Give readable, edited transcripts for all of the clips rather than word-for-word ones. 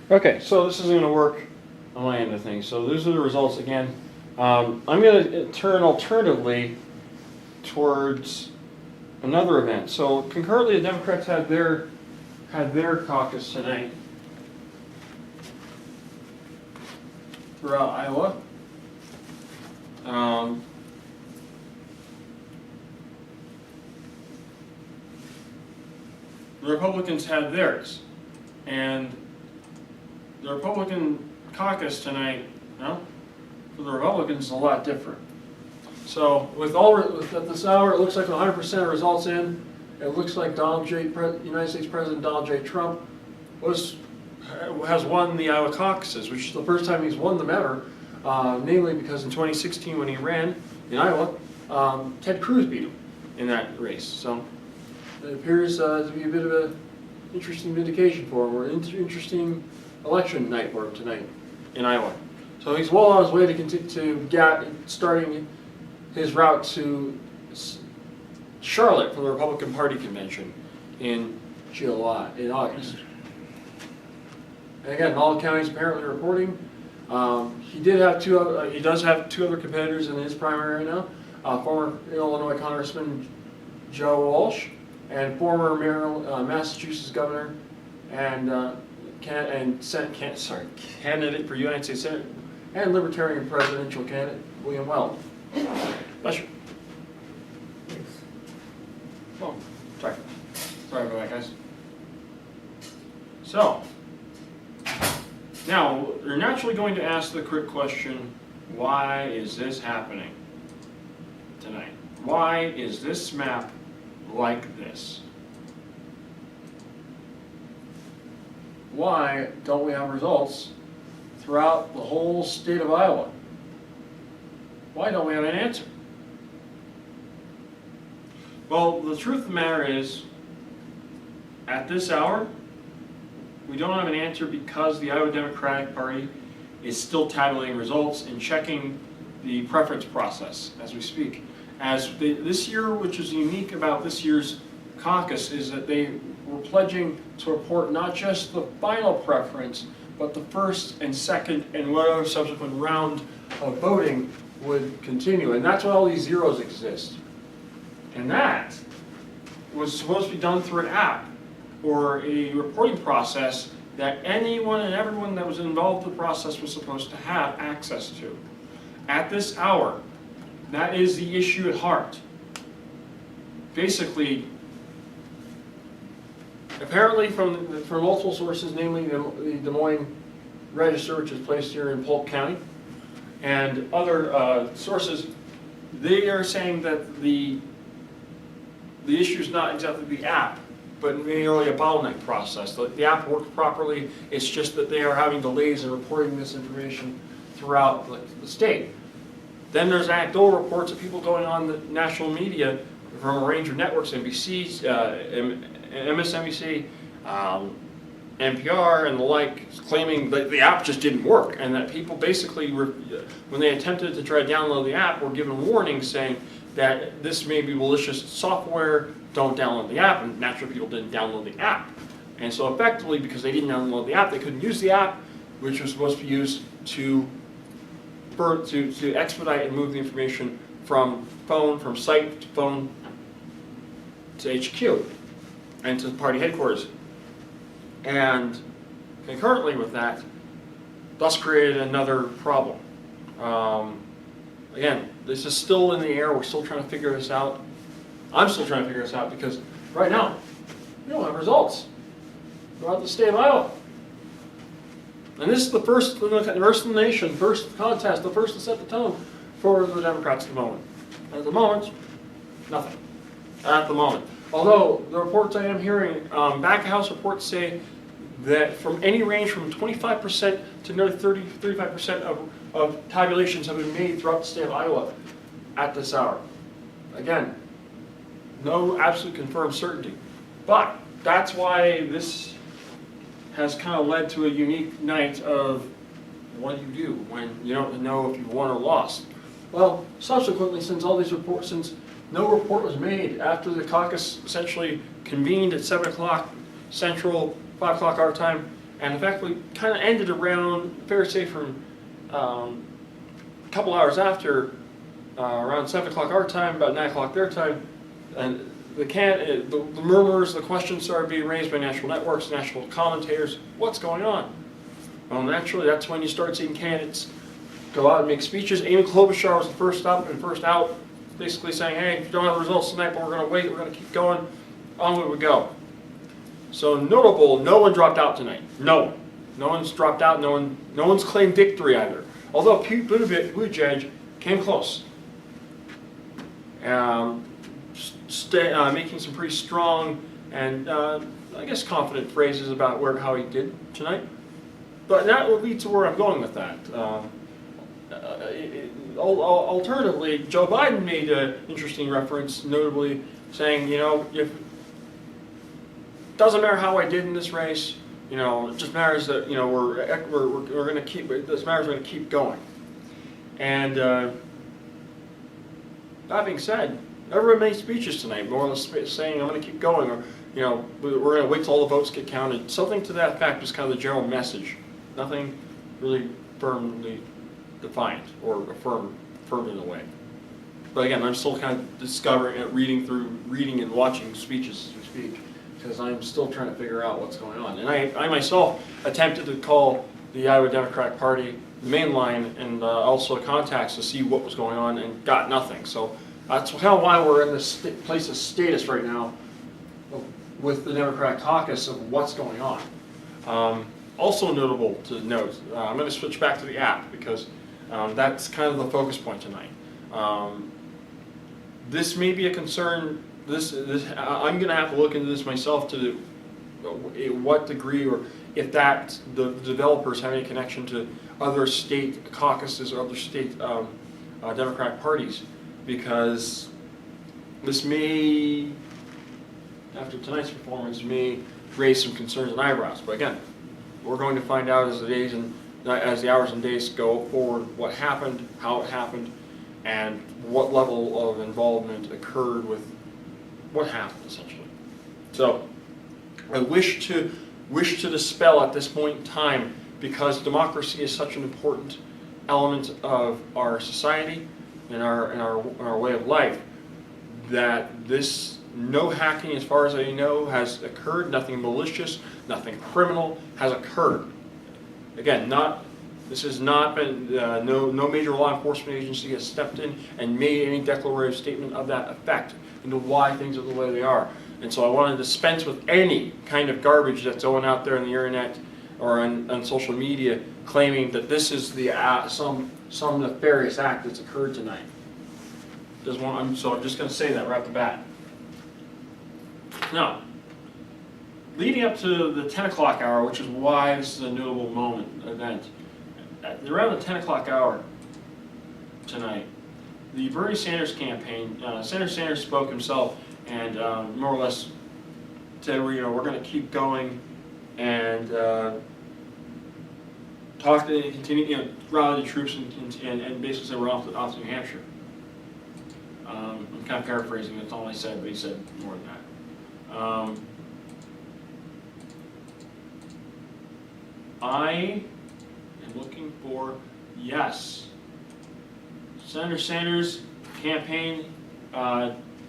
Okay, so this is going to work on my end of things. So these are the results again. I'm going to turn alternatively towards another event. So concurrently, the Democrats had their caucus tonight throughout Iowa. The Republicans had theirs, and the Republican caucus tonight, well, for the Republicans, is a lot different. So at this hour, it looks like 100% of results in. It looks like United States President Donald J. Trump has won the Iowa caucuses, which is the first time he's won them ever. Namely because in 2016 when he ran in Iowa, Ted Cruz beat him in that race. So it appears to be a bit of an interesting vindication for him, or interesting election night for him tonight in Iowa. So he's well on his way to starting his route to Charlotte for the Republican Party convention in August. And again, all counties apparently reporting. He does have two other competitors in his primary right now. Former Illinois Congressman Joe Walsh and former Massachusetts Governor and candidate for United States Senate and Libertarian presidential candidate William Weld. Bless you. Oh, sorry about that, guys. So, now, you're naturally going to ask the quick question, why is this happening tonight? Why is this map like this? Why don't we have results throughout the whole state of Iowa? Why don't we have an answer? Well, the truth of the matter is, at this hour, we don't have an answer because the Iowa Democratic Party is still tabulating results and checking the preference process as we speak. This year, which is unique about this year's caucus, is that they were pledging to report not just the final preference, but the first and second and whatever subsequent round of voting would continue. And that's why all these zeros exist. And that was supposed to be done through an app or a reporting process that anyone and everyone that was involved in the process was supposed to have access to. At this hour, that is the issue at heart. Basically, apparently from multiple sources, namely the Des Moines Register, which is placed here in Polk County, and other sources, they are saying that the issue is not exactly the app, but merely a bottleneck process. The app works properly, it's just that they are having delays in reporting this information throughout the state. Then there's anecdotal reports of people going on the national media from a range of networks, NBC, MSNBC, NPR, and the like, claiming that the app just didn't work, and that people basically, when they attempted to try to download the app, were given warnings saying that this may be malicious software, don't download the app, and naturally people didn't download the app. And so effectively, because they didn't download the app, they couldn't use the app, which was supposed to be used to expedite and move the information from site to phone to HQ and to the party headquarters. And concurrently with that, thus created another problem. Again, this is still in the air. We're still trying to figure this out. I'm still trying to figure this out because right now, we don't have results throughout the state of Iowa. And this is the first in the nation, first contest, the first to set the tone for the Democrats at the moment. And at the moment, nothing. At the moment. Although the reports I am hearing, back of house reports say that from any range from 25% to nearly 35% of tabulations have been made throughout the state of Iowa at this hour. Again, no absolute confirmed certainty. But that's why this has kind of led to a unique night of what do you do when you don't know if you won or lost. Well, subsequently, since no report was made after the caucus essentially convened at 7 o'clock Central, 5 o'clock our time, and in fact we kind of ended around, fair to say, from a couple hours after, around 7 o'clock our time, about 9 o'clock their time, and the murmurs, the questions started being raised by national networks, national commentators. What's going on? Well, naturally, that's when you start seeing candidates go out and make speeches. Amy Klobuchar was the first up and first out, basically saying, hey, you don't have the results tonight, but we're going to wait, we're going to keep going. Onward we go. So notable, no one dropped out tonight. No one. No one's dropped out, no one's claimed victory either. Although Buttigieg came close. Making some pretty strong and I guess confident phrases about how he did tonight. But that will lead to where I'm going with that. Alternatively, Joe Biden made an interesting reference, notably saying, if doesn't matter how I did in this race, it just matters that we're going to keep. This matters. We're going to keep going. And that being said, everyone made speeches tonight, more or less saying, I'm going to keep going, or, we're going to wait till all the votes get counted. Something to that effect was kind of the general message. Nothing really firmly defined or affirmed in a way. But again, I'm still kind of discovering it, reading and watching speeches as we speak, because I'm still trying to figure out what's going on. And I myself attempted to call the Iowa Democratic Party, the main line, and also contacts to see what was going on, and got nothing. So that's kind of why we're in this place of status right now with the Democratic caucus of what's going on. Also notable to note, I'm going to switch back to the app because that's kind of the focus point tonight. This may be a concern. I'm going to have to look into this myself to what degree, or if the developers have any connection to other state caucuses or other state Democratic parties, because this may, after tonight's performance, may raise some concerns and eyebrows. But again, we're going to find out as the hours and days go forward what happened, how it happened, and what level of involvement occurred with what happened, essentially. So I wish to dispel at this point in time, because democracy is such an important element of our society and our way of life, that no hacking, as far as I know, has occurred. Nothing malicious, nothing criminal has occurred. Again, this has not been, no major law enforcement agency has stepped in and made any declarative statement of that effect into why things are the way they are. And so I want to dispense with any kind of garbage that's going out there on the internet or on social media claiming that this is some nefarious act that's occurred tonight. So I'm just going to say that right off the bat. Now, leading up to the 10 o'clock hour, which is why this is a notable event, around the 10 o'clock hour tonight, the Bernie Sanders campaign, Senator Sanders spoke himself and more or less said, we're going to keep going and continue, rally the troops and basically say we're off to New Hampshire. I'm kind of paraphrasing, that's all I said, but he said more than that. I am looking for, yes, Senator Sanders' campaign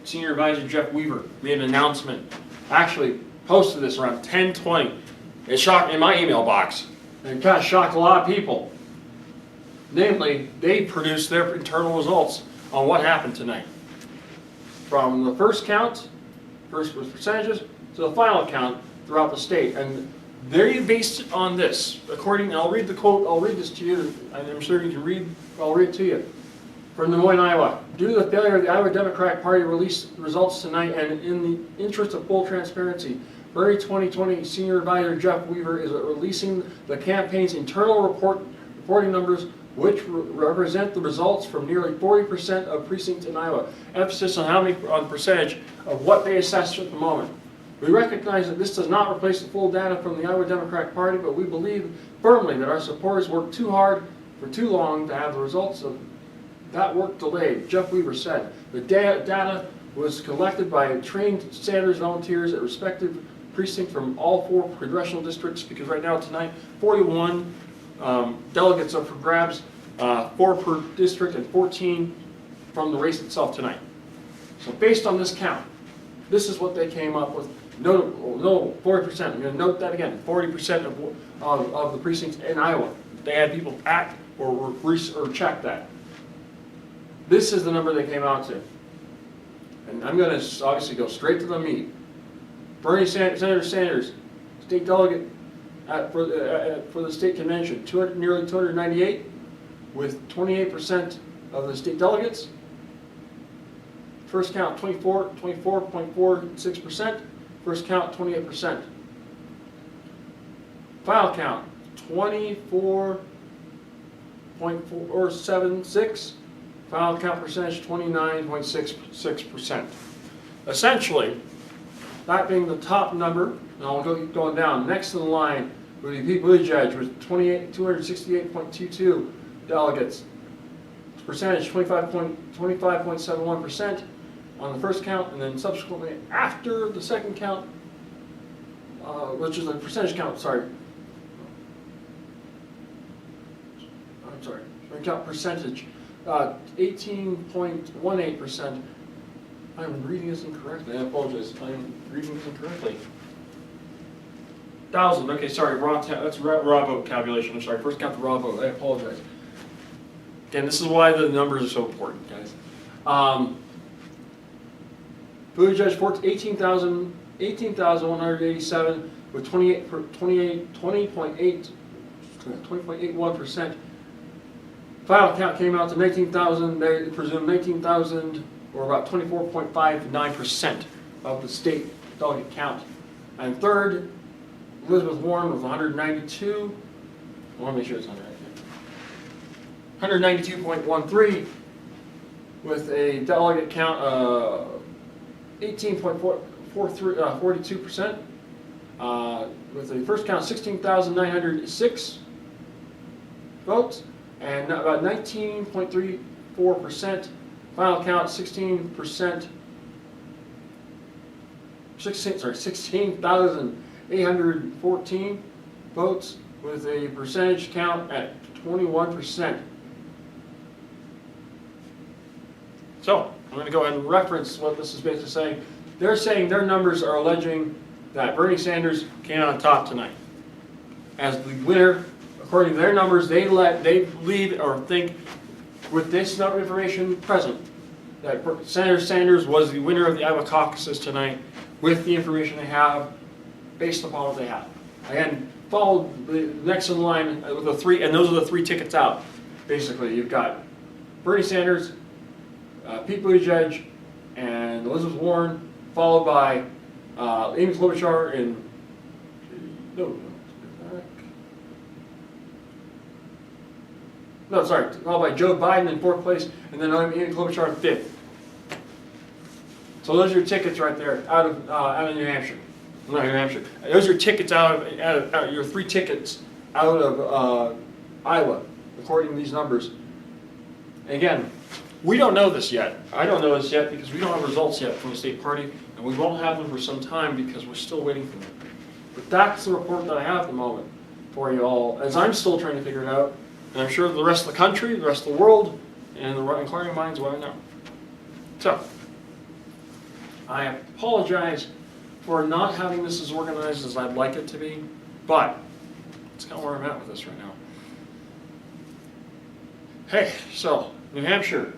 senior advisor Jeff Weaver made an announcement. Actually posted this around 10:20. It shocked in my email box. And it kind of shocked a lot of people. Namely, they produced their internal results on what happened tonight. From the first count, first was percentages, to the final count throughout the state. And they based it on this. And I'll read the quote, I'll read this to you, and I'm sure you can read, I'll read it to you. From Des Moines, Iowa. Due to the failure of the Iowa Democratic Party to release results tonight, and in the interest of full transparency, Bernie 2020 Senior Advisor Jeff Weaver is releasing the campaign's internal reporting numbers, which represent the results from nearly 40% of precincts in Iowa. Emphasis on percentage of what they assess at the moment. We recognize that this does not replace the full data from the Iowa Democratic Party, but we believe firmly that our supporters worked too hard for too long to have the results of that work delayed. Jeff Weaver said the data was collected by trained Sanders volunteers at respective precinct from all 4 congressional districts, because right now tonight 41 delegates are for grabs, 4 per district and 14 from the race itself tonight. So based on this count, this is what they came up with. No, 40%. I'm going to note that again. 40% of the precincts in Iowa, they had people pack or check that. This is the number they came out to. And I'm going to obviously go straight to the meat. Senator Sanders, state delegate for the state convention, nearly 298, with 28% of the state delegates. First count 24.46%. First count 28%. Final count 24.476. Final count percentage 29.66%. Essentially, that being the top number, and I'll keep going down. Next in the line would be Pete Buttigieg with 268.22 delegates. Percentage 25.71% on the first count, and then subsequently after the second count, which is a percentage count. Count percentage, 18.18%. I'm reading this incorrectly. I apologize. I'm reading this incorrectly. 1,000. Okay, sorry. That's raw vote calculation. I'm sorry. First count the raw vote. I apologize. Again, this is why the numbers are so important, guys. Buttigieg 18,187 with 20.81%. Final count came out to 19,000. They presume 19,000, or about 24.59% of the state delegate count. And third, Elizabeth Warren with 192. I want to make sure it's 192.13, with a delegate count of 18.42%. With the first count 16,906 votes, and about 19.34%. Final count 16,814 votes, with a percentage count at 21%. So I'm going to go ahead and reference what this is basically saying. They're saying their numbers are alleging that Bernie Sanders came out on top tonight as the winner. According to their numbers, they believe or think, with this number of information present, that Senator Sanders was the winner of the Iowa caucuses tonight, with the information they have, based upon what they have. Again, follow the next in line with the 3, and those are the 3 tickets out. Basically, you've got Bernie Sanders, Pete Buttigieg, and Elizabeth Warren, followed by Amy Klobuchar in followed by Joe Biden in 4th place, and then Amy Klobuchar in 5th. So those are your tickets right there out of New Hampshire. Not New Hampshire. Those are your tickets out of your 3 tickets out of Iowa, according to these numbers. And again, we don't know this yet. I don't know this yet because we don't have results yet from the state party, and we won't have them for some time because we're still waiting for them. But that's the report that I have at the moment for you all, as I'm still trying to figure it out. And I'm sure the rest of the country, the rest of the world, and the inquiring minds want to know. So, I apologize for not having this as organized as I'd like it to be, but it's kind of where I'm at with this right now. Hey, so, New Hampshire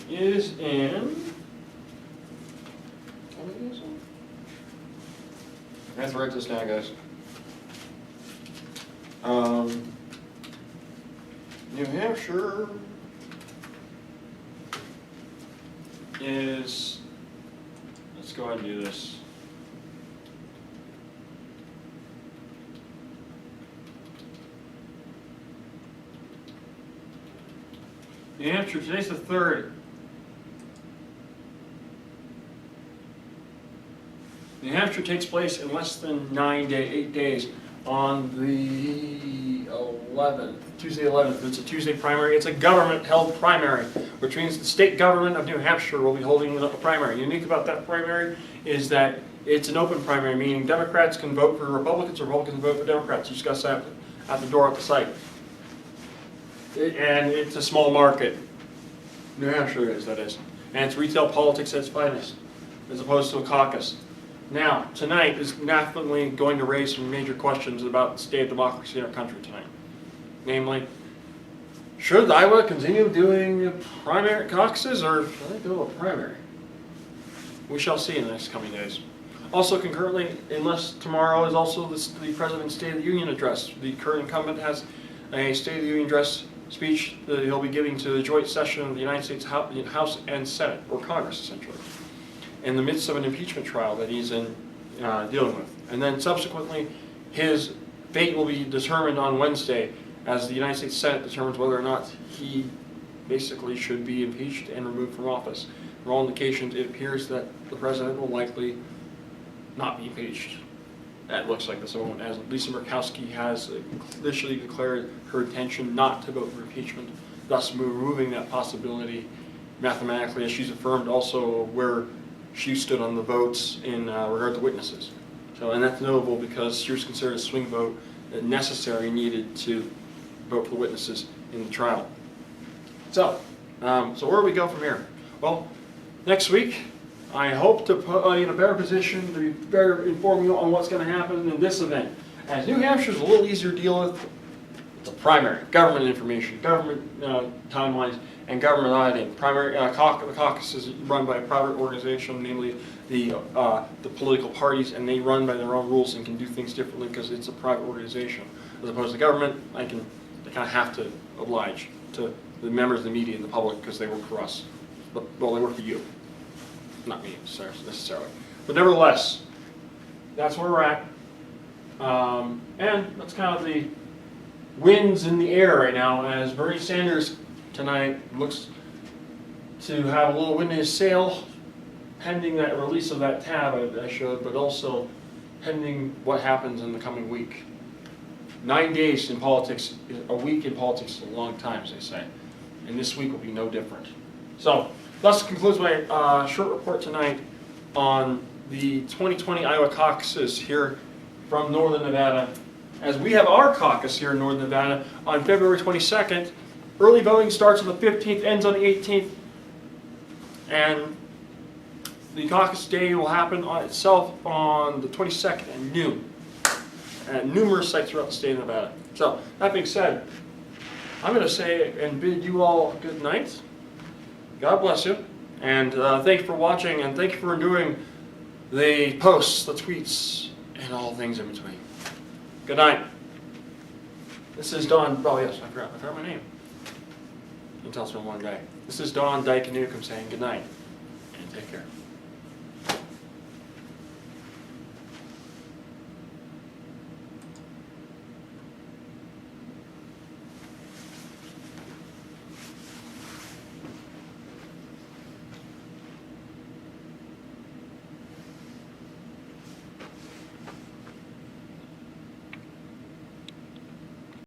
is in... I have to write this down, guys. New Hampshire is, let's go ahead and do this. New Hampshire, today's the 3rd. New Hampshire takes place in less than 8 days on the 11th, Tuesday 11th. It's a Tuesday primary. It's a government-held primary, which means the state government of New Hampshire will be holding a primary. Unique about that primary is that it's an open primary, meaning Democrats can vote for Republicans, or Republicans can vote for Democrats. You just got to sign up at the door at the site. And it's a small market. New Hampshire is, that is. And it's retail politics at its finest, as opposed to a caucus. Now, tonight is definitely going to raise some major questions about the state of democracy in our country tonight. Namely, should Iowa continue doing primary caucuses, or should they do a primary? We shall see in the next coming days. Also concurrently, unless tomorrow is also the President's State of the Union address. The current incumbent has a State of the Union address speech that he'll be giving to the joint session of the United States House and Senate, or Congress essentially, in the midst of an impeachment trial that he's in dealing with. And then subsequently, his fate will be determined on Wednesday as the United States Senate determines whether or not he basically should be impeached and removed from office. For all indications, it appears that the President will likely not be impeached. That looks like this moment, as Lisa Murkowski has initially declared her intention not to vote for impeachment, thus removing that possibility mathematically, as she's affirmed also where she stood on the votes in regard to witnesses. So, and that's notable because she was considered a swing vote necessary, needed to vote for the witnesses in the trial. So where do we go from here? Well, next week, I hope to put you in a better position to be better inform you on what's going to happen in this event. As New Hampshire's a little easier to deal with, it's a primary, government information, government timelines, and government auditing. Primary the caucus is run by a private organization, namely the political parties, and they run by their own rules and can do things differently because it's a private organization. As opposed to government, they kind of have to oblige to the members of the media and the public because they work for us. Well, they work for you. Not me necessarily. But nevertheless, that's where we're at. And that's kind of the winds in the air right now, as Bernie Sanders tonight looks to have a little wind in his sail, pending that release of that tab I showed, but also pending what happens in the coming week. 9 days in politics, a week in politics is a long time, as they say. And this week will be no different. So, thus concludes my short report tonight on the 2020 Iowa caucuses here from Northern Nevada. As we have our caucus here in Northern Nevada on February 22nd, early voting starts on the 15th, ends on the 18th, and the caucus day will happen on itself on the 22nd at noon at numerous sites throughout the state of Nevada. So, that being said, I'm going to say and bid you all good night. God bless you, and thank you for watching, and thank you for doing the posts, the tweets, and all things in between. Good night. This is Don. Oh yes, I forgot my name. You can tell us from one guy. This is Don Dyke Newcomb saying good night, and take care.